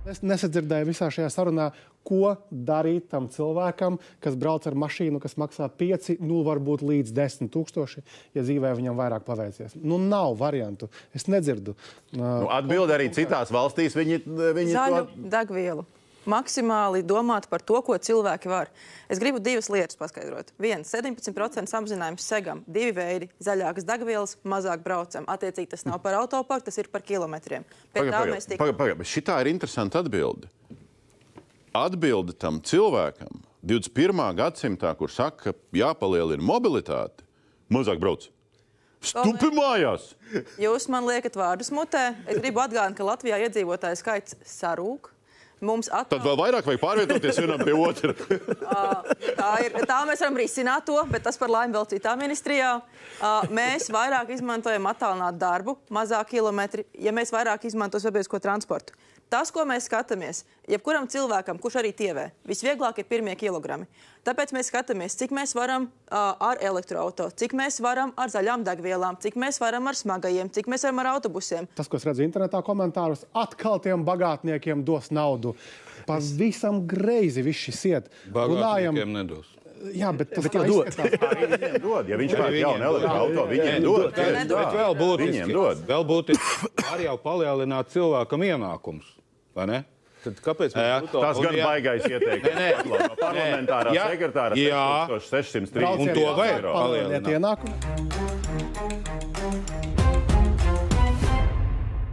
Es nesadzirdēju visā šajā sarunā, ko darīt tam cilvēkam, kas brauc ar mašīnu, kas maksā 5, varbūt līdz 10 000, ja dzīvē viņam vairāk paveicies. Nav variantu. Es nedzirdu. Atbildi arī citās valstīs. Viņi Zaļu degvielu. Maksimāli domāt par to, ko cilvēki var. Es gribu 2 lietas paskaidrot. 1, 17% samazinājums segam. 2 veidi - zaļākas degvielas, mazāk braucam. Attiecīgi tas nav par autoparku, tas ir par kilometriem. Pagaid, šitā ir interesanta atbilde. Atbilde tam cilvēkam 21. gadsimtā, kur saka, ka jāpalielina mobilitāte, mazāk brauc. Stupi mājās! Jūs man liekat vārdus mutē. Es gribu atgādināt, ka Latvijā iedzīvotāju skaits sarūk. Tad vēl vairāk vajag pārvietoties vienam pie otra. Tā mēs varam risināt to, bet tas par laimi vēl citā ministrijā. Mēs vairāk izmantojam attālinātu darbu, mazāk kilometri, ja mēs vairāk izmantojam sabiedrisko transportu. Tas, ko mēs skatāmies, jebkuram cilvēkam, kurš arī tievē, visvieglāk ir 1. kilogrami. Tāpēc mēs skatāmies, cik mēs varam ar elektroauto, cik mēs varam ar zaļām degvielām, cik mēs varam ar smagajiem, cik mēs varam ar autobusiem. Tas, ko es redzu internetā komentārus, atkal tiem bagātniekiem dos naudu. Pavisam greizi viss šis iet. Bagātniekiem nedos. Jā, bet tas jau viņiem dod. Ja viņš pērk jaunu elektroauto, viņiem dod. Bet vēl būtiski var jau palielināt cilvēkam ienākums, vai ne? Tad kāpēc tas gan baigais ieteikums. No parlamentārā sekretāra 6630 un to vajag palielināt ienākumu.